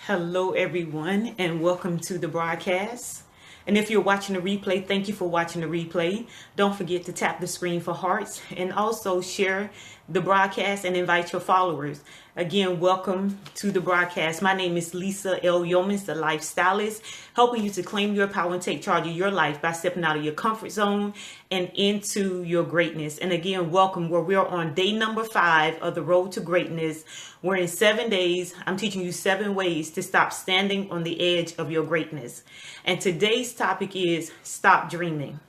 Hello, everyone, and welcome to the broadcast. And if you're watching the replay, thank you for watching the replay. Don't forget to tap the screen for hearts and also share the broadcast and invite your followers. Again, welcome to the broadcast. My name is Lisa L. Yeomans, the lifestylist, helping you to claim your power and take charge of your life by stepping out of your comfort zone and into your greatness. And again, welcome, where we're on day number 5 of the road to greatness. We're in 7 days. I'm teaching you 7 ways to stop standing on the edge of your greatness. And today's topic is stop dreaming.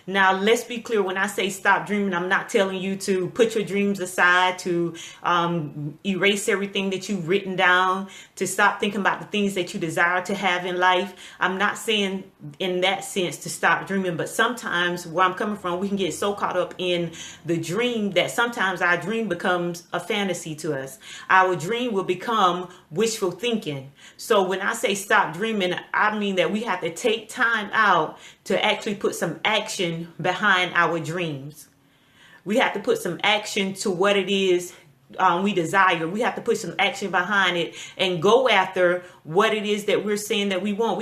Now, let's be clear. When I say stop dreaming, I'm not telling you to put your dreams aside, to erase everything that you've written down, to stop thinking about the things that you desire to have in life. I'm not saying in that sense to stop dreaming, but sometimes where I'm coming from, we can get so caught up in the dream that sometimes our dream becomes a fantasy to us. Our dream will become wishful thinking. So when I say stop dreaming, I mean that we have to take time out to actually put some action behind our dreams. We have to put some action to what it is we desire. We have to put some action behind it and go after what it is that we're saying that we want.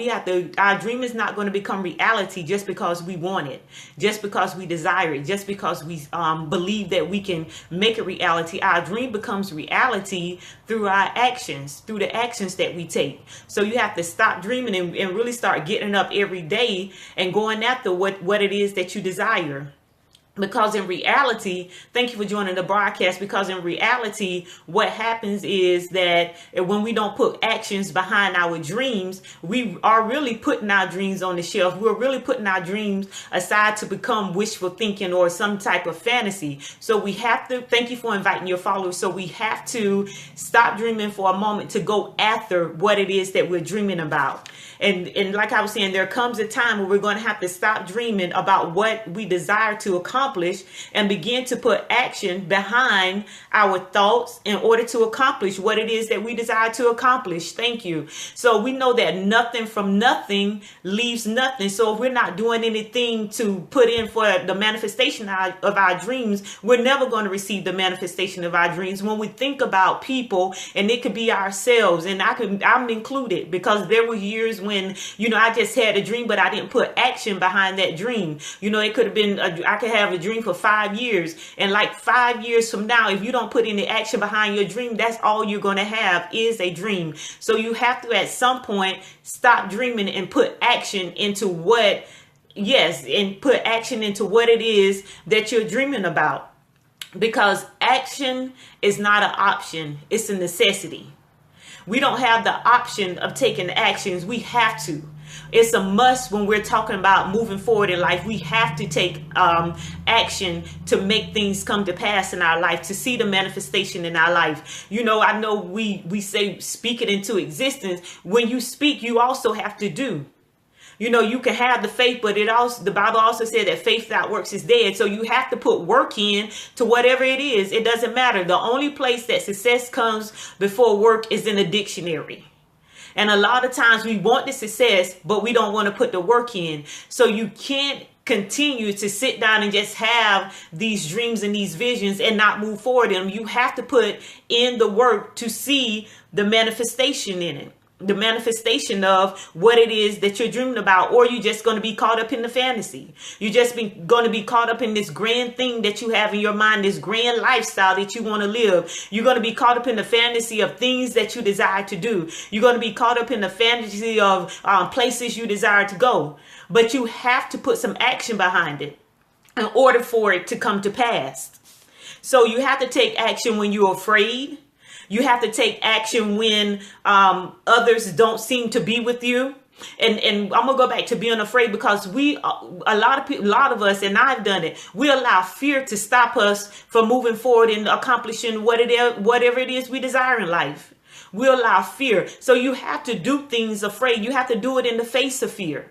Our dream is not going to become reality just because we want it, just because we desire it, just because we believe that we can make it reality. Our dream becomes reality through our actions, through the actions that we take. So you have to stop dreaming and really start getting up every day and going after what it is that you desire. Because in reality, thank you for joining the broadcast, because in reality, what happens is that when we don't put actions behind our dreams, we are really putting our dreams on the shelf. We're really putting our dreams aside to become wishful thinking or some type of fantasy. So we have to, thank you for inviting your followers. So we have to stop dreaming for a moment to go after what it is that we're dreaming about. And like I was saying, there comes a time where we're going to have to stop dreaming about what we desire to accomplish and begin to put action behind our thoughts in order to accomplish what it is that we desire to accomplish. Thank you. So we know that nothing from nothing leaves nothing. So if we're not doing anything to put in for the manifestation of our dreams, we're never going to receive the manifestation of our dreams. When we think about people, and it could be ourselves, and I'm included, because there were years when, I just had a dream, but I didn't put action behind that dream. It could have been, I could have a dream for 5 years. And like 5 years from now, if you don't put any action behind your dream, that's all you're going to have is a dream. So you have to, at some point, stop dreaming and put action into put action into what it is that you're dreaming about. Because action is not an option. It's a necessity. We don't have the option of taking actions. We have to. It's a must when we're talking about moving forward in life. We have to take action to make things come to pass in our life, to see the manifestation in our life. I know we say speak it into existence. When you speak, you also have to do. You can have the faith, but the Bible also said that faith without works is dead. So you have to put work in to whatever it is. It doesn't matter. The only place that success comes before work is in a dictionary. And a lot of times we want the success, but we don't want to put the work in. So you can't continue to sit down and just have these dreams and these visions and not move forward in them. You have to put in the work to see the manifestation in it. The manifestation of what it is that you're dreaming about, or you're just going to be caught up in the fantasy. You're just going to be caught up in this grand thing that you have in your mind, this grand lifestyle that you want to live. You're going to be caught up in the fantasy of things that you desire to do. You're going to be caught up in the fantasy of places you desire to go. But you have to put some action behind it in order for it to come to pass. So you have to take action when you're afraid. You have to take action when others don't seem to be with you. And I'm gonna go back to being afraid, because a lot of us, and I've done it, we allow fear to stop us from moving forward and accomplishing whatever it is we desire in life. We allow fear. So you have to do things afraid. You have to do it in the face of fear.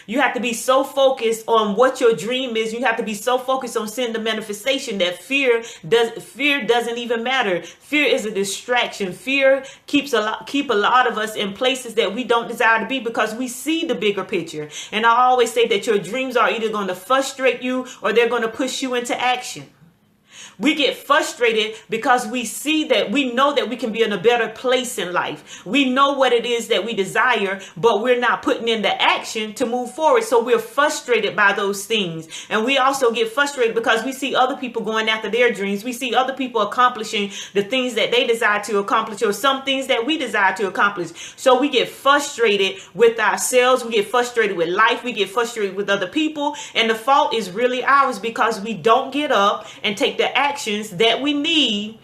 You have to be so focused on what your dream is. You have to be so focused on seeing the manifestation that fear doesn't even matter. Fear is a distraction. Fear keep a lot of us in places that we don't desire to be, because we see the bigger picture. And I always say that your dreams are either going to frustrate you or they're going to push you into action. We get frustrated because we see that we know that we can be in a better place in life. We know what it is that we desire, but we're not putting into action to move forward. So we're frustrated by those things. And we also get frustrated because we see other people going after their dreams. We see other people accomplishing the things that they desire to accomplish, or some things that we desire to accomplish. So we get frustrated with ourselves. We get frustrated with life. We get frustrated with other people. And the fault is really ours because we don't get up and take the actions that we need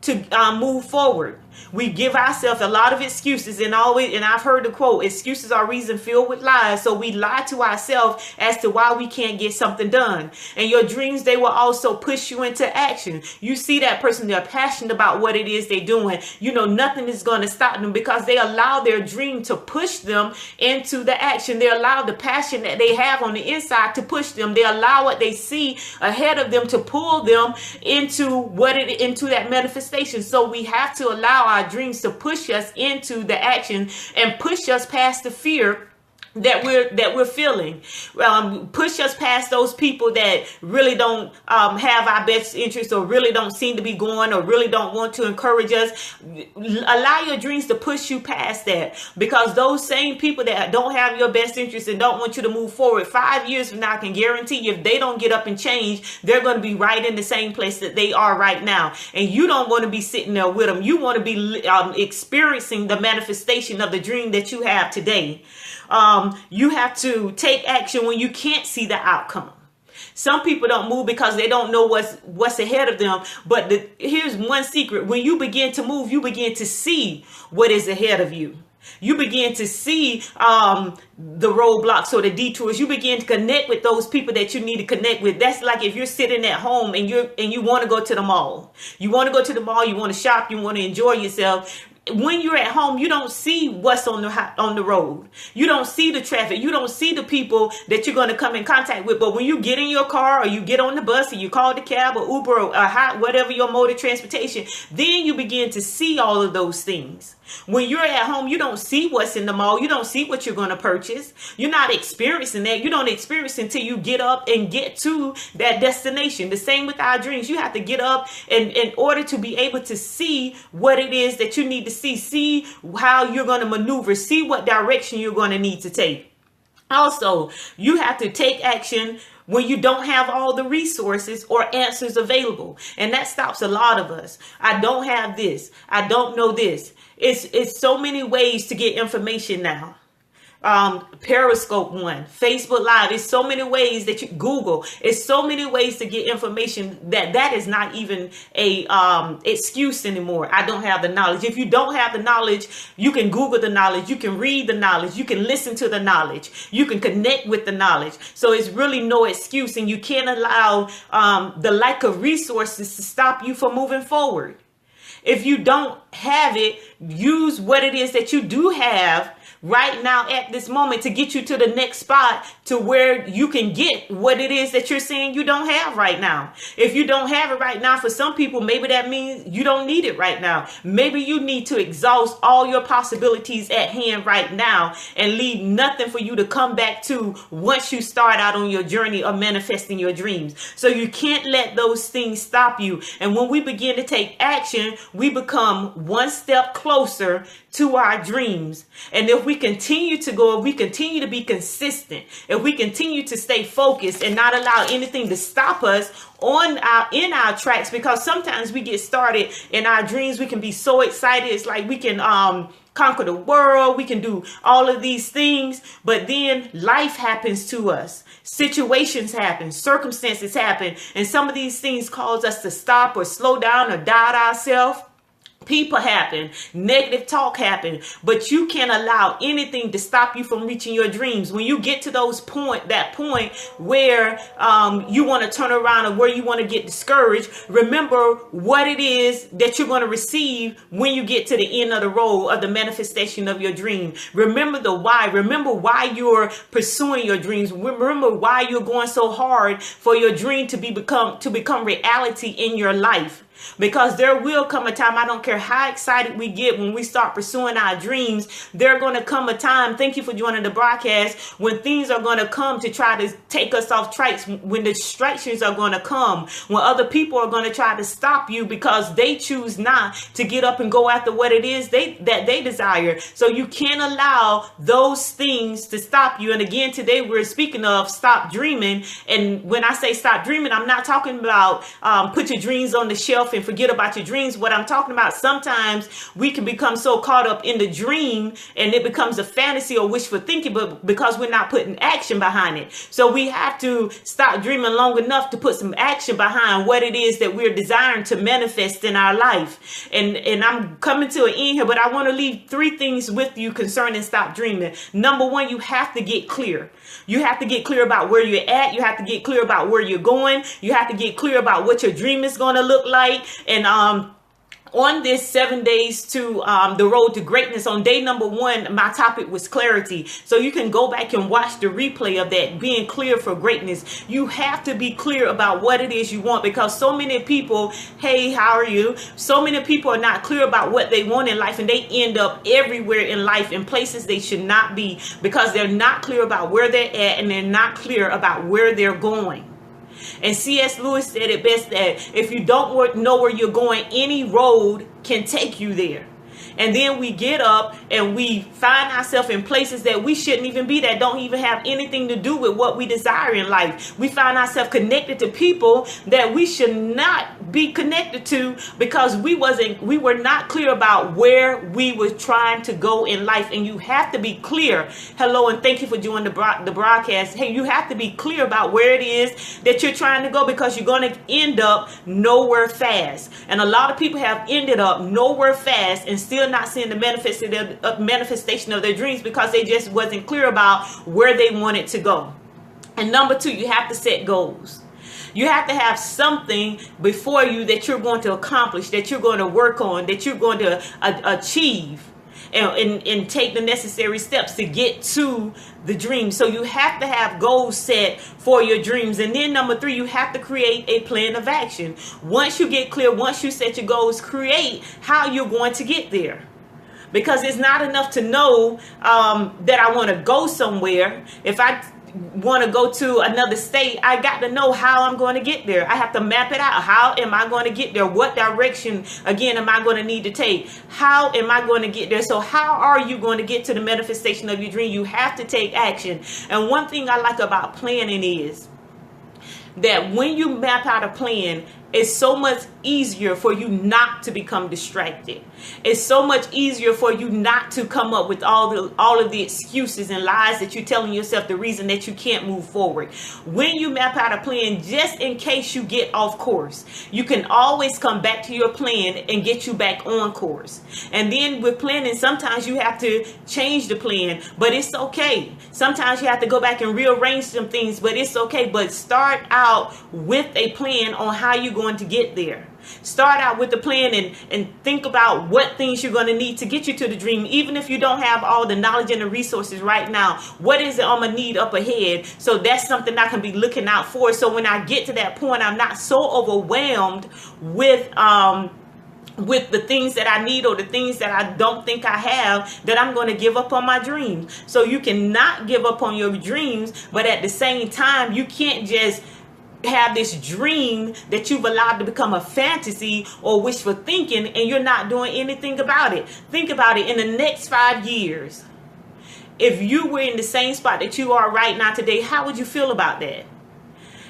to move forward. We give ourselves a lot of excuses, and I've heard the quote, excuses are reason filled with lies. So we lie to ourselves as to why we can't get something done. And your dreams, they will also push you into action. You see that person, they're passionate about what it is they're doing. You know, nothing is going to stop them because they allow their dream to push them into the action. They allow the passion that they have on the inside to push them. They allow what they see ahead of them to pull them into that manifestation. So we have to allow our dreams to push us into the action and push us past the fear that we're feeling, push us past those people that really don't have our best interest, or really don't seem to be going, or really don't want to encourage us. Allow your dreams to push you past that, because those same people that don't have your best interest and don't want you to move forward, 5 years from now, I can guarantee you, if they don't get up and change, they're going to be right in the same place that they are right now. And you don't want to be sitting there with them. You want to be experiencing the manifestation of the dream that you have today. You have to take action when you can't see the outcome. Some people don't move because they don't know what's ahead of them. But here's one secret. When you begin to move, you begin to see what is ahead of you. You begin to see the roadblocks or the detours. You begin to connect with those people that you need to connect with. That's like if you're sitting at home and you want to go to the mall. You want to go to the mall. You want to shop. You want to enjoy yourself. When you're at home, you don't see what's on the road. You don't see the traffic. You don't see the people that you're going to come in contact with. But when you get in your car, or you get on the bus, or you call the cab or Uber, or whatever your mode of transportation, then you begin to see all of those things. When you're at home, you don't see what's in the mall. You don't see what you're going to purchase. You're not experiencing that. You don't experience it until you get up and get to that destination. The same with our dreams. You have to get up and in order to be able to see what it is that you need to see how you're going to maneuver, see what direction you're going to need to take. Also, you have to take action when you don't have all the resources or answers available. And that stops a lot of us. I don't have this. I don't know this. It's so many ways to get information now. Periscope one, Facebook Live. It's so many ways that you Google. It's so many ways to get information that is not even a excuse anymore. I don't have the knowledge. If you don't have the knowledge, you can Google the knowledge. You can read the knowledge. You can listen to the knowledge. You can connect with the knowledge. So it's really no excuse, and you can't allow the lack of resources to stop you from moving forward. If you don't have it, use what it is that you do have right now at this moment to get you to the next spot, to where you can get what it is that you're saying you don't have right now. If you don't have it right now, for some people, maybe that means you don't need it right now. Maybe you need to exhaust all your possibilities at hand right now and leave nothing for you to come back to once you start out on your journey of manifesting your dreams. So you can't let those things stop you. And when we begin to take action, we become one step closer to our dreams. And if we continue to go, if we continue to be consistent, if we continue to stay focused and not allow anything to stop us in our tracks, because sometimes we get started in our dreams, we can be so excited. It's like we can conquer the world. We can do all of these things, but then life happens to us. Situations happen, circumstances happen, and some of these things cause us to stop or slow down or doubt ourselves. People happen, negative talk happen, but you can't allow anything to stop you from reaching your dreams. When you get to that point where you want to turn around, or where you want to get discouraged, remember what it is that you're going to receive when you get to the end of the road of the manifestation of your dream. Remember the why. Remember why you're pursuing your dreams. Remember why you're going so hard for your dream to become reality in your life. Because there will come a time, I don't care how excited we get when we start pursuing our dreams, there going to come a time, thank you for joining the broadcast, when things are going to come to try to take us off tracks, when the distractions are going to come, when other people are going to try to stop you because they choose not to get up and go after what it is that they desire. So you can't allow those things to stop you. And again, today we're speaking of stop dreaming. And when I say stop dreaming, I'm not talking about put your dreams on the shelf and forget about your dreams. What I'm talking about, sometimes we can become so caught up in the dream and it becomes a fantasy or wishful thinking, but because we're not putting action behind it. So we have to stop dreaming long enough to put some action behind what it is that we're desiring to manifest in our life. And I'm coming to an end here, but I want to leave 3 things with you concerning stop dreaming. Number 1, you have to get clear. You have to get clear about where you're at. You have to get clear about where you're going. You have to get clear about what your dream is going to look like. And on this 7 days to the road to greatness, on day number 1, my topic was clarity. So you can go back and watch the replay of that, being clear for greatness. You have to be clear about what it is you want, because so many people, hey, how are you? So many people are not clear about what they want in life, and they end up everywhere in life in places they should not be, because they're not clear about where they're at and they're not clear about where they're going. And C.S. Lewis said it best, that if you don't know where you're going, any road can take you there. And then we get up and we find ourselves in places that we shouldn't even be, that don't even have anything to do with what we desire in life. We find ourselves connected to people that we should not be connected to, because we were not clear about where we were trying to go in life. And you have to be clear. Hello, and thank you for joining the broadcast. Hey, you have to be clear about where it is that you're trying to go, because you're going to end up nowhere fast. And a lot of people have ended up nowhere fast and still not seeing the manifestation of their dreams, because they just wasn't clear about where they wanted to go. And number 2, you have to set goals. You have to have something before you that you're going to accomplish, that you're going to work on, that you're going to achieve, and take the necessary steps to get to the dream. So you have to have goals set for your dreams. And then number 3, you have to create a plan of action. Once you get clear, once you set your goals, create how you're going to get there. Because it's not enough to know that I want to go somewhere. If I want to go to another state, I got to know how I'm going to get there. I have to map it out. How am I going to get there? What direction, again, am I going to need to take? How am I going to get there? So how are you going to get to the manifestation of your dream? You have to take action. And one thing I like about planning is that when you map out a plan, it's so much easier for you not to become distracted. It's so much easier for you not to come up with all of the excuses and lies that you're telling yourself, the reason that you can't move forward. When you map out a plan, just in case you get off course, you can always come back to your plan and get you back on course. And then with planning, sometimes you have to change the plan, but it's okay. Sometimes you have to go back and rearrange some things, but it's okay. But start out with a plan on how you're going to get there. Start out with the plan and think about what things you're going to need to get you to the dream. Even if you don't have all the knowledge and the resources right now, what is it I'm going to need up ahead? So that's something I can be looking out for. So when I get to that point, I'm not so overwhelmed with the things that I need or the things that I don't think I have, that I'm going to give up on my dreams. So you cannot give up on your dreams, but at the same time, you can't just have this dream that you've allowed to become a fantasy or wishful thinking, and you're not doing anything about it. Think about it. In the next 5 years, if you were in the same spot that you are right now today, how would you feel about that?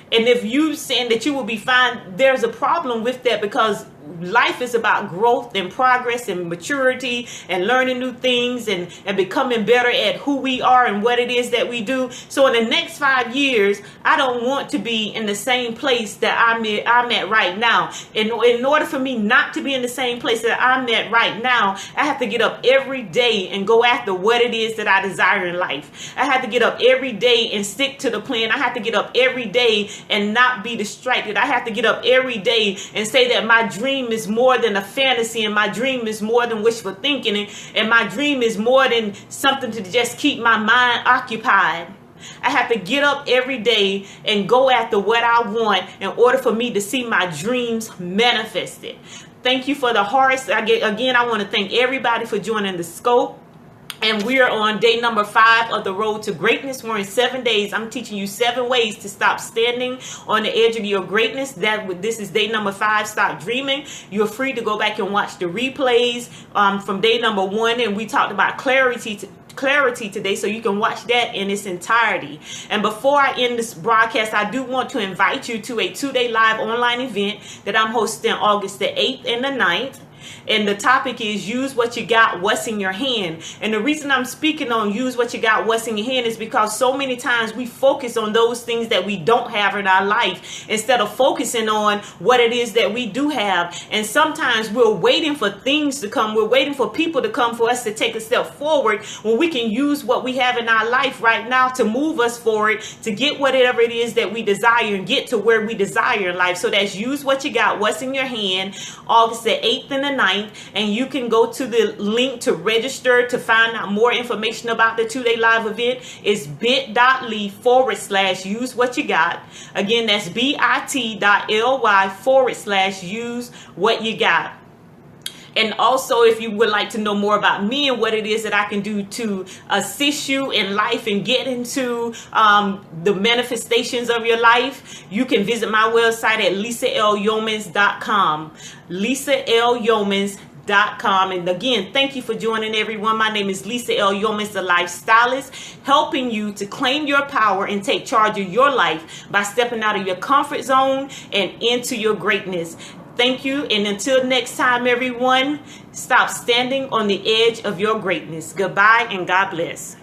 And if you saying that you will be fine, there's a problem with that, because life is about growth and progress and maturity and learning new things and becoming better at who we are and what it is that we do. So in the next 5 years, I don't want to be in the same place that I'm at right now. In order for me not to be in the same place that I'm at right now, I have to get up every day and go after what it is that I desire in life. I have to get up every day and stick to the plan. I have to get up every day and not be distracted. I have to get up every day and say that my dream is more than a fantasy, and my dream is more than wishful thinking, and my dream is more than something to just keep my mind occupied. I have to get up every day and go after what I want in order for me to see my dreams manifested. Thank you for the hearts. Again, I want to thank everybody for joining the scope. And we are on day number 5 of the road to greatness. We're in 7 days. I'm teaching you 7 ways to stop standing on the edge of your greatness. This is day number 5. Stop dreaming. You're free to go back and watch the replays from day number 1. And we talked about clarity today, so you can watch that in its entirety. And before I end this broadcast, I do want to invite you to a 2-day live online event that I'm hosting August the 8th and the 9th. And the topic is use what you got, what's in your hand. And the reason I'm speaking on use what you got, what's in your hand is because so many times we focus on those things that we don't have in our life instead of focusing on what it is that we do have. And sometimes we're waiting for things to come. We're waiting for people to come for us to take a step forward when we can use what we have in our life right now to move us forward, to get whatever it is that we desire and get to where we desire in life. So that's use what you got, what's in your hand, August the 8th and the 9th. And you can go to the link to register to find out more information about the 2-day live event. It's bit.ly/use what you got. Again, that's bit.ly/use what you got. And also, if you would like to know more about me and what it is that I can do to assist you in life and get into the manifestations of your life, you can visit my website at LisaLYeomans.com. LisaLYeomans.com. And again, thank you for joining, everyone. My name is Lisa L. Yeomans, the lifestylist, helping you to claim your power and take charge of your life by stepping out of your comfort zone and into your greatness. Thank you. And until next time, everyone, stop standing on the edge of your greatness. Goodbye and God bless.